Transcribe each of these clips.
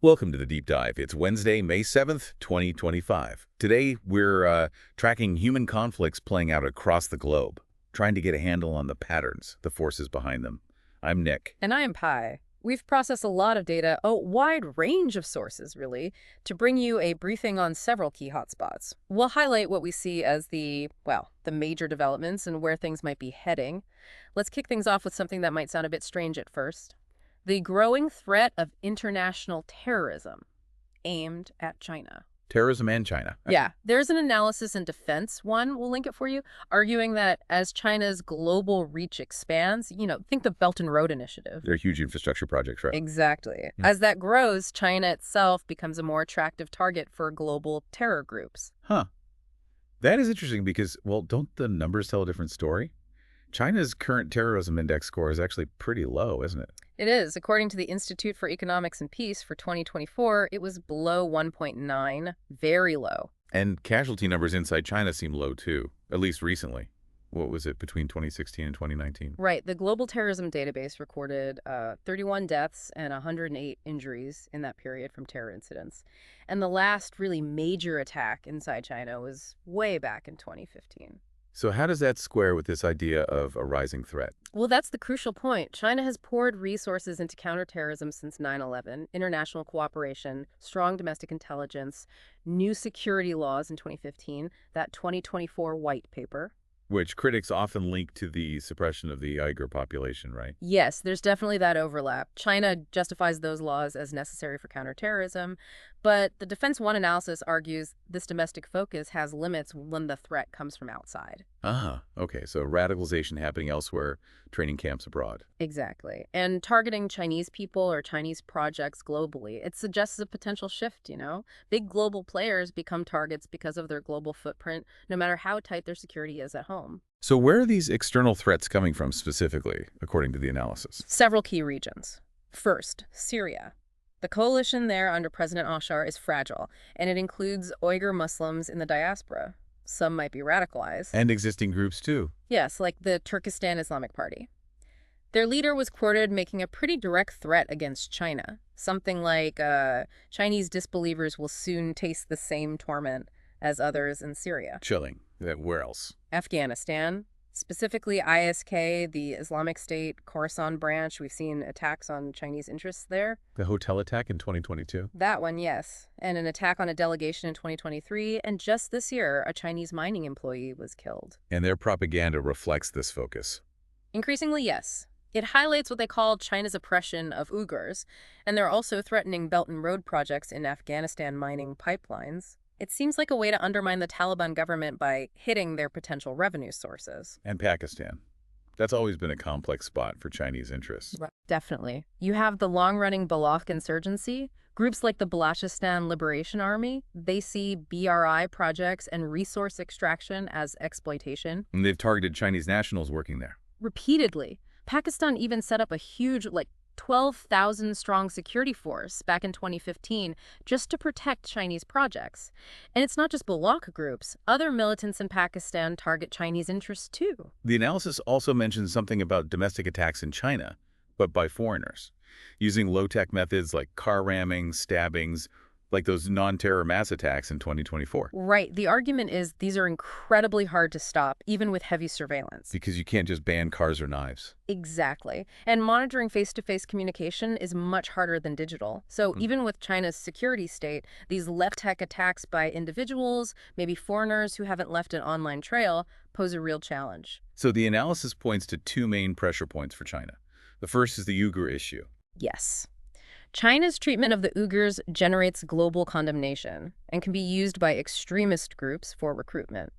Welcome to the Deep Dive. It's Wednesday, May 7th, 2025. Today, we're tracking human conflicts playing out across the globe, trying to get a handle on the patterns, the forces behind them. I'm Nick. And I am Pi. We've processed a lot of data, a wide range of sources, really, to bring you a briefing on several key hotspots. We'll highlight what we see as the major developments and where things might be heading. Let's kick things off with something that might sound a bit strange at first. The growing threat of international terrorism aimed at China. Terrorism and China. Yeah, there's an analysis in Defense One, we'll link it for you, arguing that as China's global reach expands, think the Belt and Road Initiative. They're huge infrastructure projects, right? Exactly. As that grows, China itself becomes a more attractive target for global terror groups. Huh. That is interesting because, well, don't the numbers tell a different story? China's current terrorism index score is actually pretty low, isn't it? It is. According to the Institute for Economics and Peace for 2024, it was below 1.9, very low. And casualty numbers inside China seem low, too, at least recently. What was it, between 2016 and 2019? Right. The Global Terrorism Database recorded 31 deaths and 108 injuries in that period from terror incidents. And the last really major attack inside China was way back in 2015. So how does that square with this idea of a rising threat? Well, that's the crucial point. China has poured resources into counterterrorism since 9/11, international cooperation, strong domestic intelligence, new security laws in 2015, that 2024 white paper. Which critics often link to the suppression of the Uyghur population, right? Yes, there's definitely that overlap. China justifies those laws as necessary for counterterrorism, but the Defense One analysis argues this domestic focus has limits when the threat comes from outside. Okay, so radicalization happening elsewhere, training camps abroad. Exactly. And targeting Chinese people or Chinese projects globally, it suggests a potential shift, Big global players become targets because of their global footprint, no matter how tight their security is at home. So where are these external threats coming from specifically, according to the analysis? Several key regions. First, Syria. The coalition there under President Bashar is fragile, and it includes Uyghur Muslims in the diaspora. Some might be radicalized. And existing groups, too. Yes, like the Turkestan Islamic Party. Their leader was quoted making a pretty direct threat against China. Something like, Chinese disbelievers will soon taste the same torment as others in Syria. Chilling. Where else? Afghanistan. Specifically ISK, the Islamic State Khorasan branch. We've seen attacks on Chinese interests there. The hotel attack in 2022? That one, yes. And an attack on a delegation in 2023. And just this year, a Chinese mining employee was killed. And their propaganda reflects this focus. Increasingly, yes. It highlights what they call China's oppression of Uyghurs. And they're also threatening Belt and Road projects in Afghanistan mining pipelines. It seems like a way to undermine the Taliban government by hitting their potential revenue sources. And Pakistan. That's always been a complex spot for Chinese interests. Right. Definitely. You have the long-running Baloch insurgency. Groups like the Balochistan Liberation Army, they see BRI projects and resource extraction as exploitation. And they've targeted Chinese nationals working there. Repeatedly. Pakistan even set up a huge, 12,000-strong security force back in 2015 just to protect Chinese projects. And it's not just Baloch groups. Other militants in Pakistan target Chinese interests too. The analysis also mentions something about domestic attacks in China, but by foreigners, using low-tech methods like car ramming, stabbings, like those non-terror mass attacks in 2024. Right. The argument is these are incredibly hard to stop, even with heavy surveillance. Because you can't just ban cars or knives. Exactly. And monitoring face-to-face communication is much harder than digital. So even with China's security state, these left-tech attacks by individuals, maybe foreigners who haven't left an online trail, pose a real challenge. So the analysis points to two main pressure points for China. The first is the Uyghur issue. Yes. China's treatment of the Uyghurs generates global condemnation and can be used by extremist groups for recruitment.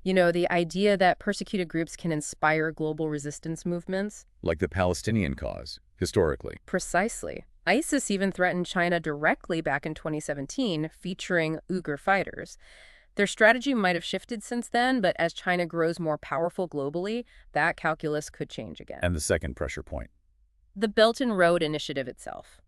The idea that persecuted groups can inspire global resistance movements. Like the Palestinian cause, historically. Precisely. ISIS even threatened China directly back in 2017, featuring Uyghur fighters. Their strategy might have shifted since then, but as China grows more powerful globally, that calculus could change again. And the second pressure point. The Belt and Road Initiative itself.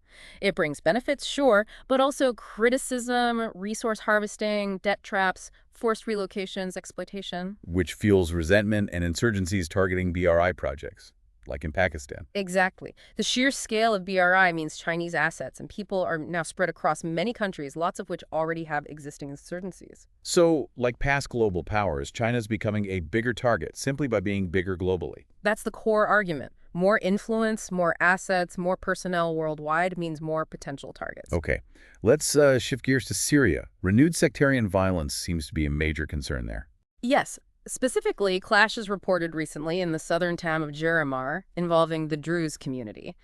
It brings benefits, sure, but also criticism, resource harvesting, debt traps, forced relocations, exploitation. Which fuels resentment and insurgencies targeting BRI projects. like in Pakistan. Exactly. The sheer scale of BRI means Chinese assets, and people are now spread across many countries, lots of which already have existing insurgencies. So, like past global powers, China's becoming a bigger target simply by being bigger globally. That's the core argument. More influence, more assets, more personnel worldwide means more potential targets. Okay, let's shift gears to Syria. Renewed sectarian violence seems to be a major concern there. Yes, specifically, clashes reported recently in the southern town of Jaromir involving the Druze community.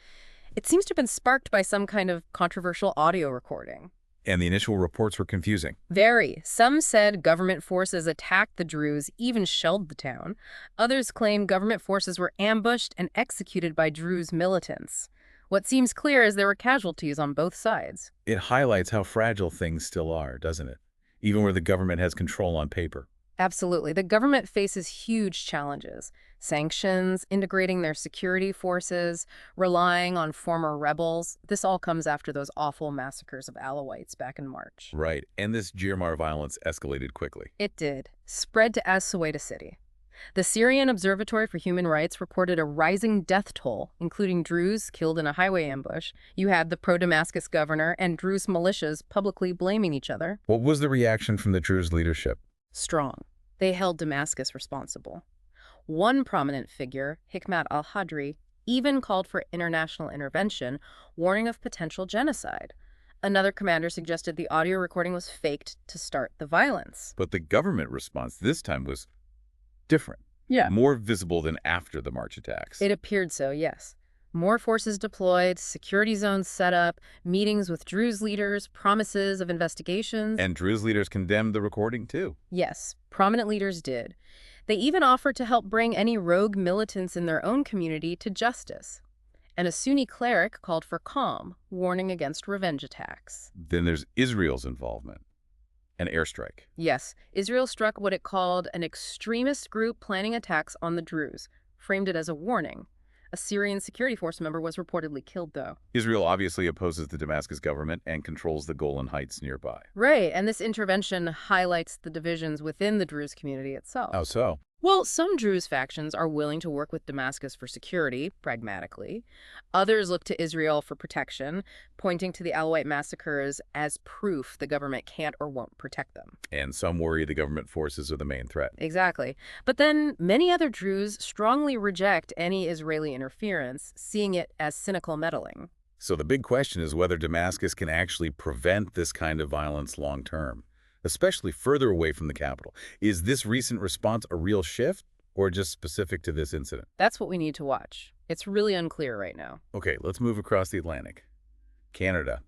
It seems to have been sparked by some kind of controversial audio recording. And the initial reports were confusing. Very. Some said government forces attacked the Druze, even shelled the town. Others claimed government forces were ambushed and executed by Druze militants. What seems clear is there were casualties on both sides. It highlights how fragile things still are, doesn't it? Even where the government has control on paper. Absolutely. The government faces huge challenges. Sanctions, integrating their security forces, relying on former rebels. This all comes after those awful massacres of Alawites back in March. Right, and this Jaromir violence escalated quickly. It did. Spread to As-Suwaida city. The Syrian Observatory for Human Rights reported a rising death toll, including Druze killed in a highway ambush. You had the pro-Damascus governor and Druze militias publicly blaming each other. What was the reaction from the Druze leadership? Strong. They held Damascus responsible. One prominent figure, Hikmat al-Hadri, even called for international intervention, warning of potential genocide. Another commander suggested the audio recording was faked to start the violence. But the government response this time was different. Yeah. More visible than after the March attacks. It appeared so, yes. More forces deployed, security zones set up, meetings with Druze leaders, promises of investigations. And Druze leaders condemned the recording, too. Yes, prominent leaders did. They even offered to help bring any rogue militants in their own community to justice. And a Sunni cleric called for calm, warning against revenge attacks. Then there's Israel's involvement. An airstrike. Yes, Israel struck what it called an extremist group planning attacks on the Druze, framed it as a warning. A Syrian security force member was reportedly killed, though. Israel obviously opposes the Damascus government and controls the Golan Heights nearby. Right, and this intervention highlights the divisions within the Druze community itself. How so? Well, some Druze factions are willing to work with Damascus for security, pragmatically. Others look to Israel for protection, pointing to the Alawite massacres as proof the government can't or won't protect them. And some worry the government forces are the main threat. Exactly. But then many other Druze strongly reject any Israeli interference, seeing it as cynical meddling. So the big question is whether Damascus can actually prevent this kind of violence long term, especially further away from the capital. Is this recent response a real shift or just specific to this incident? That's what we need to watch. It's really unclear right now. Okay, let's move across the Atlantic. Canada.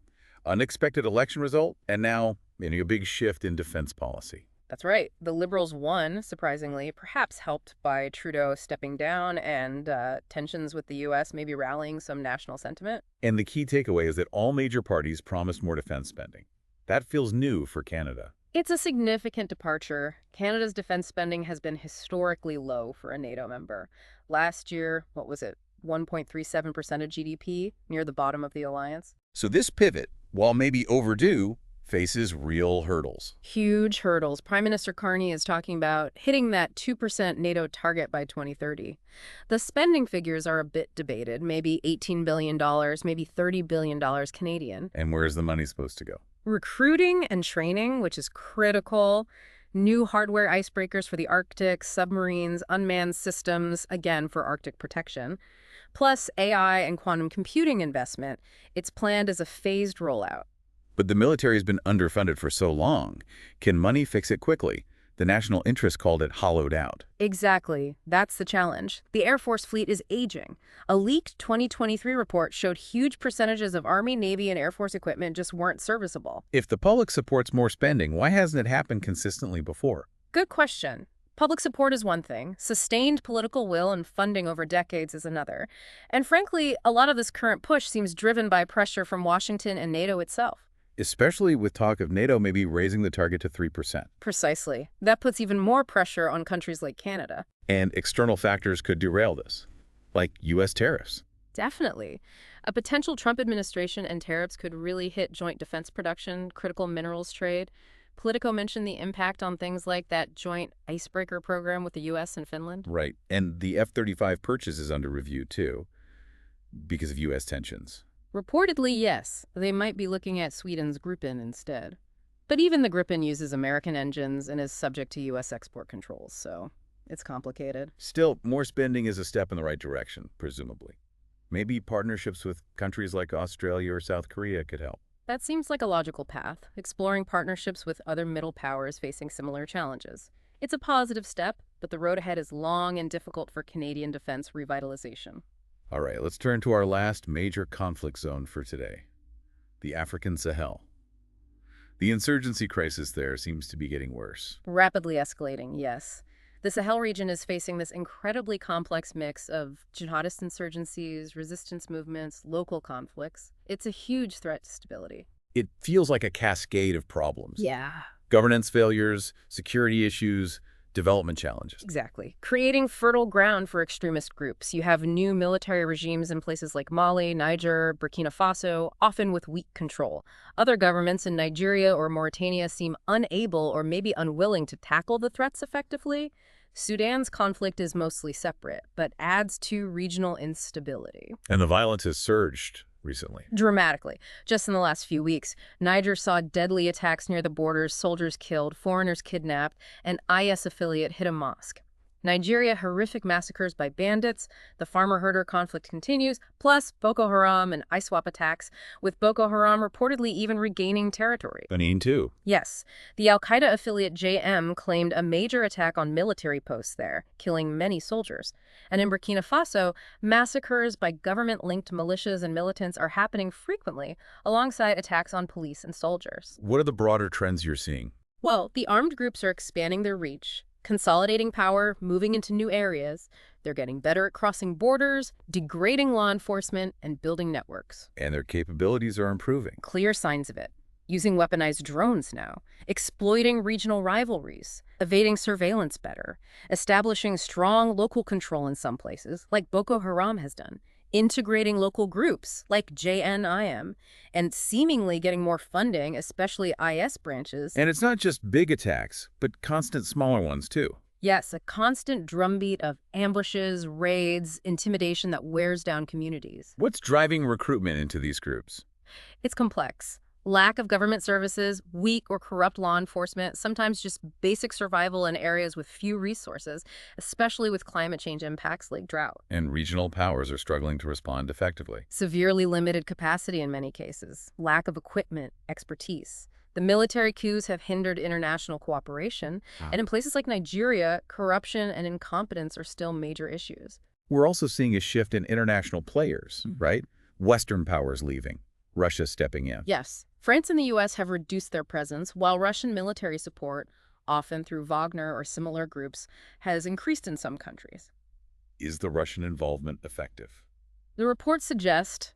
Unexpected election result, and now a big shift in defense policy. That's right. The Liberals won, surprisingly, perhaps helped by Trudeau stepping down and tensions with the U.S. maybe rallying some national sentiment. And the key takeaway is that all major parties promised more defense spending. That feels new for Canada. It's a significant departure. Canada's defense spending has been historically low for a NATO member. Last year, what was it, 1.37% of GDP, near the bottom of the alliance? So this pivot, while maybe overdue, faces real hurdles. Huge hurdles. Prime Minister Carney is talking about hitting that 2% NATO target by 2030. The spending figures are a bit debated, maybe $18 billion, maybe $30 billion Canadian. And where's the money supposed to go? Recruiting and training, which is critical. New hardware icebreakers for the Arctic, submarines, unmanned systems, again, for Arctic protection. Plus AI and quantum computing investment. It's planned as a phased rollout. But the military has been underfunded for so long. Can money fix it quickly? The national interest called it hollowed out. Exactly. That's the challenge. The Air Force fleet is aging. A leaked 2023 report showed huge percentages of Army, Navy, and Air Force equipment just weren't serviceable. If the public supports more spending, why hasn't it happened consistently before? Good question. Public support is one thing. Sustained political will and funding over decades is another. And frankly, a lot of this current push seems driven by pressure from Washington and NATO itself. Especially with talk of NATO maybe raising the target to 3%. Precisely. That puts even more pressure on countries like Canada. And external factors could derail this, like U.S. tariffs. Definitely. A potential Trump administration and tariffs could really hit joint defense production, critical minerals trade. Politico mentioned the impact on things like that joint icebreaker program with the U.S. and Finland. Right. And the F-35 purchase is under review, too, because of U.S. tensions. Reportedly, yes. They might be looking at Sweden's Gripen instead. But even the Gripen uses American engines and is subject to U.S. export controls, so it's complicated. Still, more spending is a step in the right direction, presumably. Maybe partnerships with countries like Australia or South Korea could help. That seems like a logical path, exploring partnerships with other middle powers facing similar challenges. It's a positive step, but the road ahead is long and difficult for Canadian defense revitalization. All right, let's turn to our last major conflict zone for today, the African Sahel. The insurgency crisis there seems to be getting worse. Rapidly escalating, yes. The Sahel region is facing this incredibly complex mix of jihadist insurgencies, resistance movements, local conflicts. It's a huge threat to stability. It feels like a cascade of problems. Yeah. Governance failures, security issues, development challenges. Exactly. Creating fertile ground for extremist groups. You have new military regimes in places like Mali, Niger, Burkina Faso, often with weak control. Other governments in Nigeria or Mauritania seem unable or maybe unwilling to tackle the threats effectively. Sudan's conflict is mostly separate, but adds to regional instability. And the violence has surged recently. Dramatically. Just in the last few weeks, Niger saw deadly attacks near the borders, soldiers killed, foreigners kidnapped, and IS affiliate hit a mosque. Nigeria, horrific massacres by bandits. The farmer-herder conflict continues, plus Boko Haram and ISWAP attacks, with Boko Haram reportedly even regaining territory. Benin, too. Yes. The al-Qaeda affiliate JM claimed a major attack on military posts there, killing many soldiers. And in Burkina Faso, massacres by government-linked militias and militants are happening frequently, alongside attacks on police and soldiers. What are the broader trends you're seeing? Well, the armed groups are expanding their reach, consolidating power, moving into new areas. They're getting better at crossing borders, degrading law enforcement, and building networks. And their capabilities are improving. Clear signs of it. Using weaponized drones now, exploiting regional rivalries, evading surveillance better, establishing strong local control in some places, like Boko Haram has done, integrating local groups like JNIM, and seemingly getting more funding, especially IS branches. And it's not just big attacks, but constant smaller ones, too. Yes, a constant drumbeat of ambushes, raids, intimidation that wears down communities. What's driving recruitment into these groups? It's complex. Lack of government services, weak or corrupt law enforcement, sometimes just basic survival in areas with few resources, especially with climate change impacts like drought. And regional powers are struggling to respond effectively. Severely limited capacity in many cases, lack of equipment, expertise. The military coups have hindered international cooperation, and in places like Nigeria, corruption and incompetence are still major issues. We're also seeing a shift in international players, right? Western powers leaving, Russia stepping in. Yes. France and the U.S. have reduced their presence, while Russian military support, often through Wagner or similar groups, has increased in some countries. Is the Russian involvement effective? The reports suggest,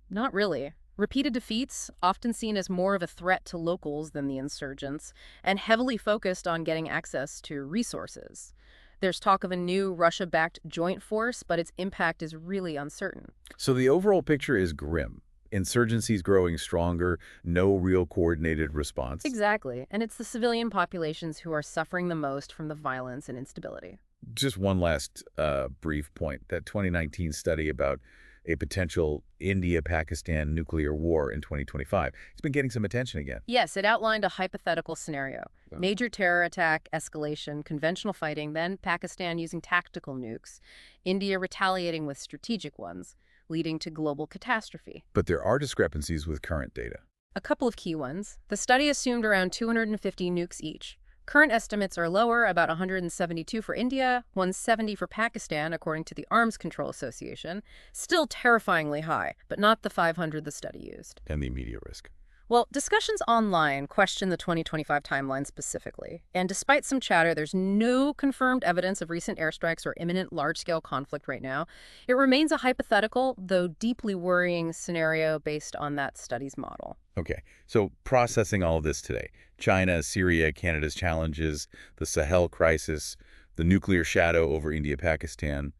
not really. Repeated defeats, often seen as more of a threat to locals than the insurgents, and heavily focused on getting access to resources. There's talk of a new Russia-backed joint force, but its impact is really uncertain. So the overall picture is grim. Insurgencies growing stronger, no real coordinated response. Exactly, and it's the civilian populations who are suffering the most from the violence and instability. Just one last brief point. That 2019 study about a potential India-Pakistan nuclear war in 2025. It's been getting some attention again. Yes, it outlined a hypothetical scenario. Oh. Major terror attack, escalation, conventional fighting, then Pakistan using tactical nukes, India retaliating with strategic ones, leading to global catastrophe. But there are discrepancies with current data. A couple of key ones. The study assumed around 250 nukes each. Current estimates are lower, about 172 for India, 170 for Pakistan, according to the Arms Control Association. Still terrifyingly high, but not the 500 the study used. And the immediate risk. Well, discussions online question the 2025 timeline specifically. And despite some chatter, there's no confirmed evidence of recent airstrikes or imminent large-scale conflict right now. It remains a hypothetical, though deeply worrying scenario based on that study's model. Okay, so processing all of this today. China, Syria, Canada's challenges, the Sahel crisis, the nuclear shadow over India, Pakistan.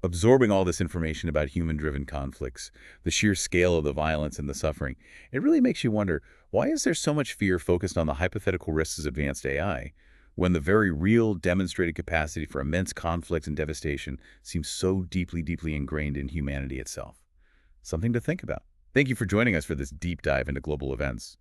Absorbing all this information about human-driven conflicts, the sheer scale of the violence and the suffering, it really makes you wonder, why is there so much fear focused on the hypothetical risks of advanced AI, when the very real demonstrated capacity for immense conflict and devastation seems so deeply, deeply ingrained in humanity itself? Something to think about. Thank you for joining us for this deep dive into global events.